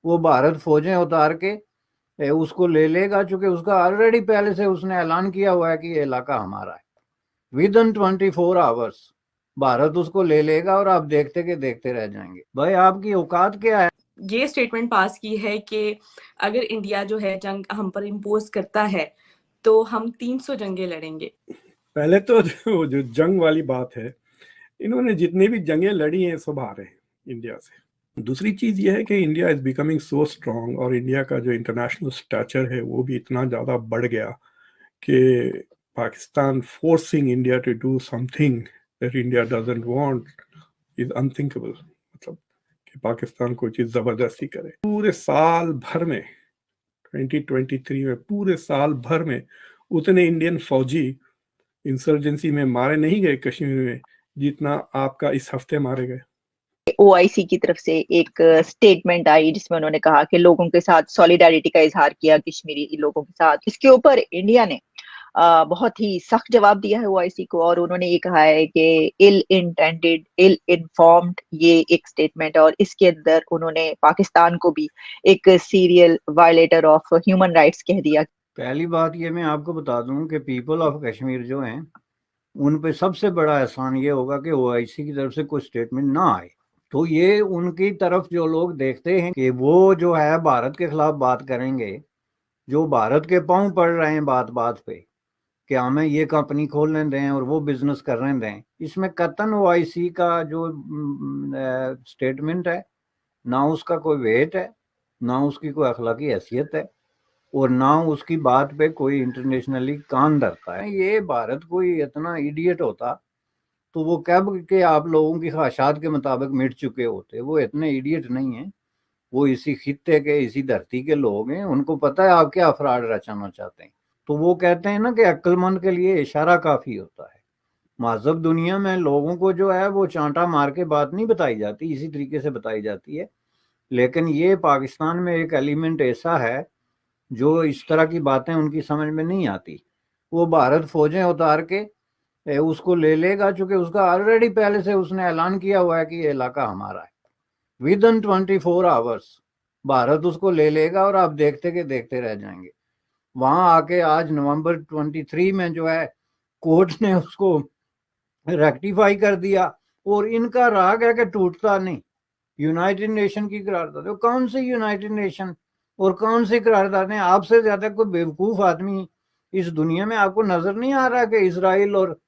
वो भारत फौजें उतार के उसको ले लेगा, चूंकि उसका ऑलरेडी पहले से उसने ऐलान किया हुआ है कि ये इलाका हमारा है। विद इन 24 आवर्स भारत उसको ले लेगा और आप देखते के देखते रह जाएंगे। भाई आपकी औकात क्या है? ये स्टेटमेंट पास की है कि अगर इंडिया जो है जंग हम पर इम्पोज करता है तो हम 300 जंगें लड़ेंगे। पहले तो जो जंग वाली बात है, इन्होंने जितनी भी जंगें लड़ी हैं सब हारे हैं इंडिया से। दूसरी चीज ये है कि India is becoming so strong, और इंडिया का जो इंटरनेशनल स्टैचर है वो भी इतना ज्यादा बढ़ गया कि Pakistan forcing India to do something that India doesn't want is unthinkable. मतलब कि पाकिस्तान कोई चीज जबरदस्ती करे। पूरे साल भर में 2023 में पूरे साल भर में उतने इंडियन फौजी इंसर्जेंसी में मारे नहीं गए कश्मीर में जितना आपका इस हफ्ते मारे गए। ओआईसी की तरफ से एक स्टेटमेंट आई जिसमें उन्होंने कहा कि लोगों के साथ सॉलिडारिटी का इजहार किया कश्मीरी लोगों के साथ। इसके ऊपर इंडिया ने बहुत ही सख्त जवाब दिया है ओआईसी को, और उन्होंने ये कहा है कि इल इंटेंडेड इल इन्फॉर्म्ड ये एक स्टेटमेंट है, और इसके अंदर उन्होंने पाकिस्तान को भी एक serial violator of human rights कह दिया। पहली बात ये मैं आपको बता दूं कि पीपल ऑफ कश्मीर जो हैं उन पे सबसे बड़ा एहसान ये होगा कि ओआईसी की तरफ से कोई स्टेटमेंट ना आए। तो ये उनकी तरफ जो लोग देखते हैं कि वो जो है भारत के खिलाफ बात करेंगे, जो भारत के पांव पड़ रहे हैं बात बात पे कि हमें ये कंपनी खोलने दें और वो बिजनेस करने दें, इसमें कतन ओआईसी का जो स्टेटमेंट है ना उसका कोई वेट है, ना उसकी कोई अखलाकी हैसियत है, और ना उसकी बात पे कोई इंटरनेशनली कान धरता है। ये भारत कोई इतना इडियट होता तो वो कब के आप लोगों की ख्वाहिशात के मुताबिक मिट चुके होते। वो इतने इडियट नहीं है, वो इसी खित्ते के इसी धरती के लोग हैं, उनको पता है आप क्या फ्रॉड रचाना चाहते हैं। तो वो कहते हैं ना कि अक्लमंद के लिए इशारा काफी होता है। महजब दुनिया में लोगों को जो है वो चांटा मार के बात नहीं बताई जाती, इसी तरीके से बताई जाती है। लेकिन ये पाकिस्तान में एक एलिमेंट ऐसा है जो इस तरह की बातें उनकी समझ में नहीं आती। वो भारत फौजें उतार के उसको ले लेगा, चूंकि उसका ऑलरेडी पहले से उसने ऐलान किया हुआ है कि ये इलाका हमारा है। विद इन 24 आवर्स भारत उसको ले लेगा और आप देखते के देखते रह जाएंगे। वहां आके आज नवंबर 23 में जो है कोर्ट ने उसको रेक्टिफाई कर दिया, और इनका राग है कि टूटता नहीं। यूनाइटेड नेशन की करारदाद, कौन सी यूनाइटेड नेशन और कौन सी करारदादें? आपसे ज्यादा कोई बेवकूफ आदमी इस दुनिया में आपको नजर नहीं आ रहा कि इसराइल और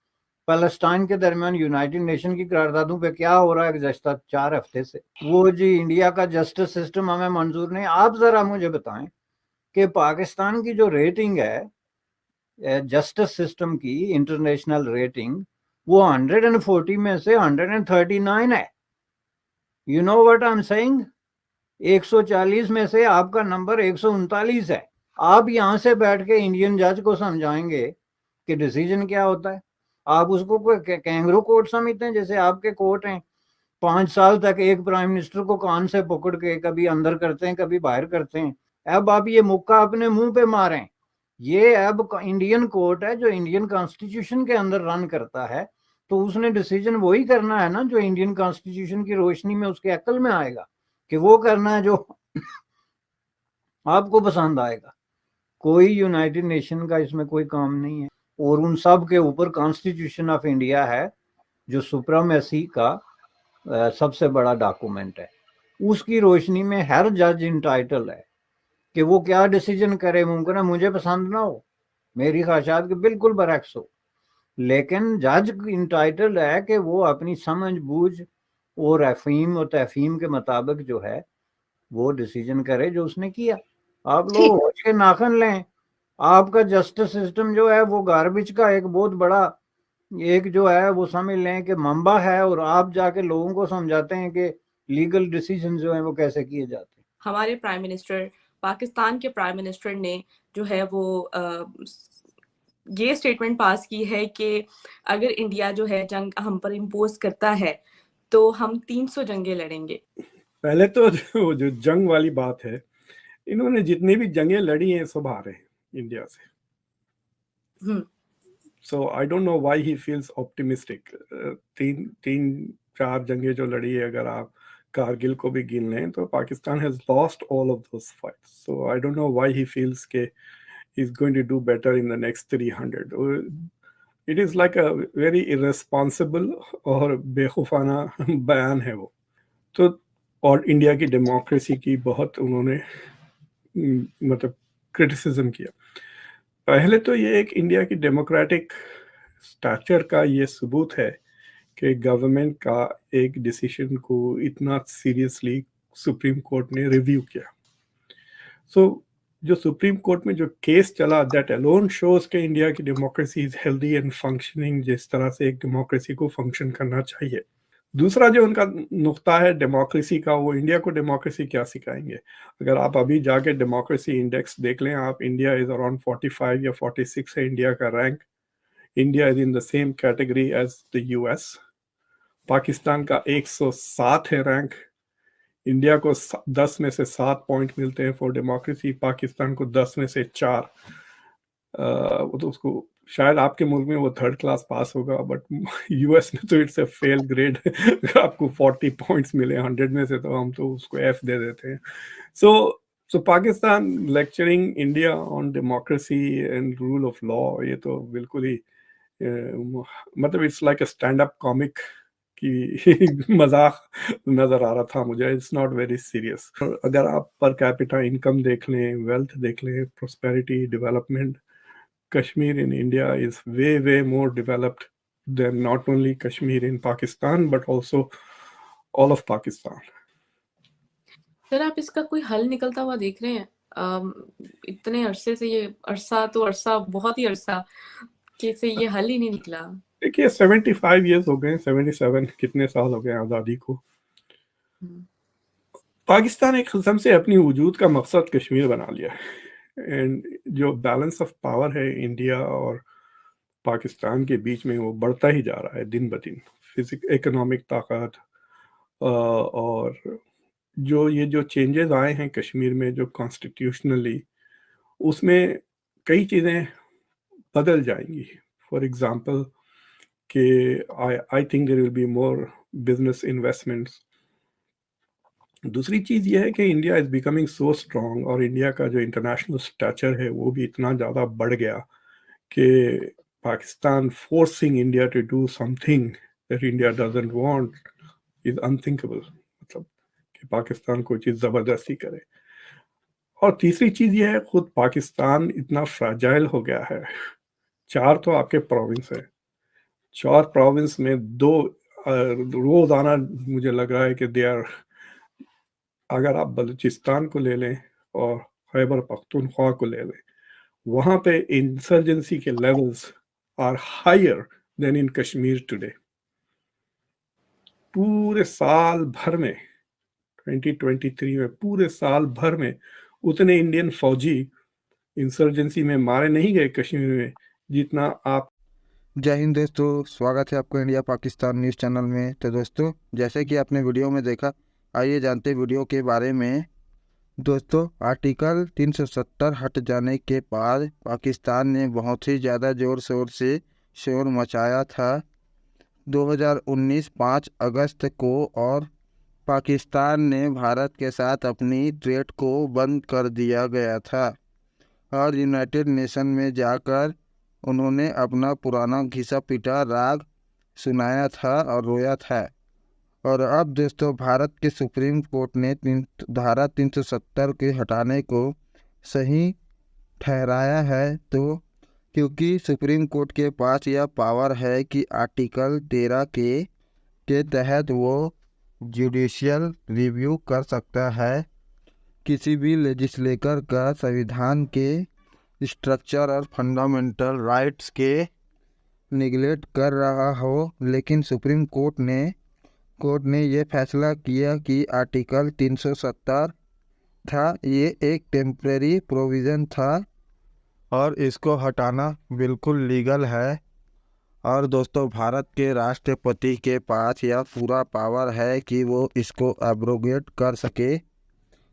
पैलेस्टाइन के दरमियान यूनाइटेड नेशन की करारदादों पे क्या हो रहा है गुज़श्ता 4 हफ्ते से? वो जी इंडिया का जस्टिस सिस्टम हमें मंजूर नहीं। आप जरा मुझे बताएं कि पाकिस्तान की जो रेटिंग है जस्टिस सिस्टम की, इंटरनेशनल रेटिंग, वो 140 में से 139 है। You know what I am saying? 140 में से आपका नंबर 139 है। आप यहां से बैठ के इंडियन जज को समझाएंगे कि डिसीजन क्या होता है? आप उसको कोई कैंगरू कोर्ट समझते हैं जैसे आपके कोर्ट हैं? 5 साल तक एक प्राइम मिनिस्टर को कान से पकड़ के कभी अंदर करते हैं कभी बाहर करते हैं। अब आप ये मुक्का अपने मुंह पे मारें। ये अब इंडियन कोर्ट है जो इंडियन कॉन्स्टिट्यूशन के अंदर रन करता है, तो उसने डिसीजन वही करना है ना जो इंडियन कॉन्स्टिट्यूशन की रोशनी में उसके अक्ल में आएगा कि वो करना है जो आपको पसंद आएगा। कोई यूनाइटेड नेशन का इसमें कोई काम नहीं है, और उन सब के ऊपर कॉन्स्टिट्यूशन ऑफ इंडिया है जो सुप्रीमेसी का सबसे बड़ा डॉक्यूमेंट है। उसकी रोशनी में हर जज इंटाइटल है कि वो क्या डिसीजन करे। मुमकिन है मुझे पसंद ना हो, मेरी ख्वाहिशात के बिल्कुल बरक्स हो, लेकिन जज इंटाइटल है कि वो अपनी समझ बूझ और अफीम और तफहीम के मुताबिक जो है वो डिसीजन करे जो उसने किया। आप लोग होश के नाखन लें। आपका जस्टिस सिस्टम जो है वो गार्बेज का एक बहुत बड़ा एक जो है वो समझ लें कि मंबा है, और आप जाके लोगों को समझाते हैं कि लीगल डिसीजन जो है वो कैसे किए जाते हैं। हमारे प्राइम मिनिस्टर, पाकिस्तान के प्राइम मिनिस्टर ने जो है वो ये स्टेटमेंट पास की है कि अगर इंडिया जो है जंग हम पर इम्पोज करता है तो हम 300 जंगें लड़ेंगे। पहले तो जो जंग वाली बात है, इन्होंने जितनी भी जंगें लड़ी हैं सब हारे हैं इंडिया से। So I don't know why he feels optimistic. तीन तीन चार जंगें जो लड़ी है, अगर आप कारगिल को भी गिन लें तो Pakistan has lost all of those fights, so I don't know why he feels के is going to do better in the next 300. It is like a very irresponsible और बेखौफाना बयान है वो। तो और इंडिया की डेमोक्रेसी की बहुत उन्होंने मतलब क्रिटिसिज्म किया। पहले तो ये एक इंडिया की डेमोक्रेटिक स्टैचर का ये सबूत है कि गवर्नमेंट का एक डिसीजन को इतना सीरियसली सुप्रीम कोर्ट ने रिव्यू किया। सो जो सुप्रीम कोर्ट में जो केस चला, दैट अलोन शोज के इंडिया की democracy is healthy and functioning जिस तरह से एक डेमोक्रेसी को फंक्शन करना चाहिए। दूसरा जो उनका नुक्ता है डेमोक्रेसी का, वो इंडिया को डेमोक्रेसी क्या सिखाएंगे। अगर आप अभी जाके डेमोक्रेसी इंडेक्स देख लें आप, इंडिया इज अराउंड 45 या 46 है इंडिया का रैंक। India is in the same category as the US. Pakistan का 107 है रैंक। इंडिया को 10 में से 7 पॉइंट मिलते हैं फॉर डेमोक्रेसी, पाकिस्तान को 10 में से 4। वो तो उसको शायद आपके मुल्क में वो थर्ड क्लास पास होगा, बट यूएस में तो इट्स अ फेल ग्रेड। अगर आपको 40 पॉइंट्स मिले 100 में से तो हम तो उसको एफ दे देते हैं। सो Pakistan lecturing India on democracy and rule of law, ये तो बिल्कुल ही मतलब it's like a stand up comic की मजाक नजर आ रहा था मुझे। It's not very serious. अगर आप पर कैपिटा इनकम देख लें, वेल्थ देख लें, prosperity, development, Kashmir in India is way more developed than not only Kashmir in Pakistan but also all of Pakistan. Sir, आप इसका कोई हल निकलता हुआ देख रहे हैं? इतने अरसे से ये अरसा बहुत ही अरसा कैसे ये हल ही नहीं निकला। देखिए 75 इयर्स हो गए, 77 कितने साल हो गए आज़ादी को। पाकिस्तान एक किस्म से अपनी वजूद का मकसद कश्मीर बना लिया है। एंड जो बैलेंस ऑफ पावर है इंडिया और पाकिस्तान के बीच में वो बढ़ता ही जा रहा है दिन ब दिन। इकोनॉमिक ताकत और जो चेंजेस आए हैं कश्मीर में जो कॉन्स्टिट्यूशनली, उसमें कई चीज़ें बदल जाएंगी। फॉर एग्जांपल कि I think there will be more business investments. दूसरी चीज़ ये है कि India is becoming so strong और इंडिया का जो इंटरनेशनल स्टैचर है वो भी इतना ज़्यादा बढ़ गया कि Pakistan forcing India to do something that India doesn't want is unthinkable. मतलब कि पाकिस्तान कोई चीज़ ज़बरदस्ती करे। और तीसरी चीज़ ये है खुद पाकिस्तान इतना फ्रैजाइल हो गया है। 4 तो आपके प्रोविंस है, 4 प्रोविंस में 2 रोज़ाना मुझे लग रहा है कि दे आर, अगर आप बलूचिस्तान को ले लें और खैबर पख्तूनख्वा को ले लें, वहाँ पे इंसर्जेंसी के levels are higher than in Kashmir today. पूरे साल भर में 2023 में पूरे साल भर में उतने इंडियन फौजी इंसर्जेंसी में मारे नहीं गए कश्मीर में जितना आप। जय हिंद दोस्तों, स्वागत है आपको इंडिया पाकिस्तान न्यूज़ चैनल में। तो दोस्तों, जैसे कि आपने वीडियो में देखा, आइए जानते वीडियो के बारे में। दोस्तों, आर्टिकल 370 हट जाने के बाद पाकिस्तान ने बहुत ही ज़्यादा ज़ोर शोर से शोर मचाया था 2019 5 अगस्त को, और पाकिस्तान ने भारत के साथ अपनी ट्रेड को बंद कर दिया गया था और यूनाइटेड नेशन में जाकर उन्होंने अपना पुराना घिसा पिटा राग सुनाया था और रोया था। और अब दोस्तों, भारत के सुप्रीम कोर्ट ने धारा 370 के हटाने को सही ठहराया है। तो क्योंकि सुप्रीम कोर्ट के पास यह पावर है कि आर्टिकल 13 के तहत वो जुडिशियल रिव्यू कर सकता है किसी भी लेजिस्लेटर का संविधान के स्ट्रक्चर और फंडामेंटल राइट्स के निगलेक्ट कर रहा हो। लेकिन सुप्रीम कोर्ट ने ये फैसला किया कि आर्टिकल 370 था, ये एक टेम्परेरी प्रोविज़न था और इसको हटाना बिल्कुल लीगल है। और दोस्तों, भारत के राष्ट्रपति के पास यह पूरा पावर है कि वो इसको एब्रोगेट कर सके।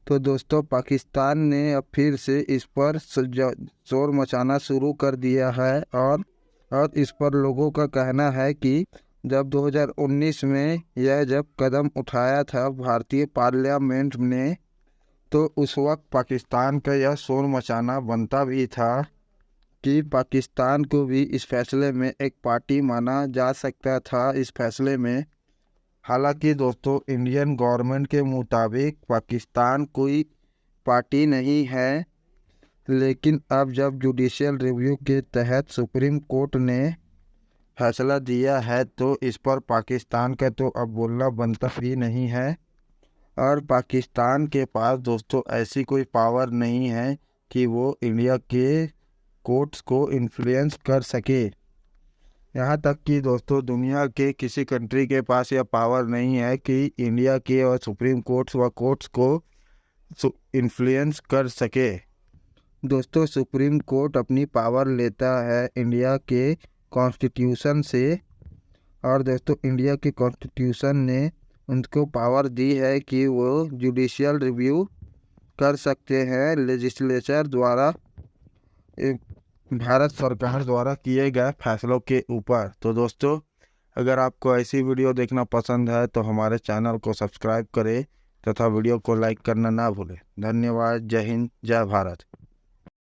तो दोस्तों, पाकिस्तान ने अब फिर से इस पर शोर मचाना शुरू कर दिया है और इस पर लोगों का कहना है कि जब 2019 में यह जब कदम उठाया था भारतीय पार्लियामेंट ने, तो उस वक्त पाकिस्तान का यह शोर मचाना बनता भी था कि पाकिस्तान को भी इस फैसले में एक पार्टी माना जा सकता था इस फैसले में। हालांकि दोस्तों, इंडियन गवर्नमेंट के मुताबिक पाकिस्तान कोई पार्टी नहीं है, लेकिन अब जब जुडिशियल रिव्यू के तहत सुप्रीम कोर्ट ने फैसला दिया है तो इस पर पाकिस्तान का तो अब बोलना बनता ही नहीं है। और पाकिस्तान के पास दोस्तों ऐसी कोई पावर नहीं है कि वो इंडिया के कोर्ट्स को इन्फ्लुएंस कर सके। यहाँ तक कि दोस्तों दुनिया के किसी कंट्री के पास यह पावर नहीं है कि इंडिया के और सुप्रीम कोर्ट्स व कोर्ट्स को इन्फ्लुएंस कर सके। दोस्तों, सुप्रीम कोर्ट अपनी पावर लेता है इंडिया के कॉन्स्टिट्यूशन से, और दोस्तों इंडिया के कॉन्स्टिट्यूशन ने उनको पावर दी है कि वो जुडिशियल रिव्यू कर सकते हैं लेजिस्लेचर द्वारा, भारत सरकार द्वारा किए गए फैसलों के ऊपर। तो दोस्तों, अगर आपको ऐसी वीडियो देखना पसंद है तो हमारे चैनल को सब्सक्राइब करें तथा वीडियो को लाइक करना ना भूलें। धन्यवाद। जय हिंद, जय भारत।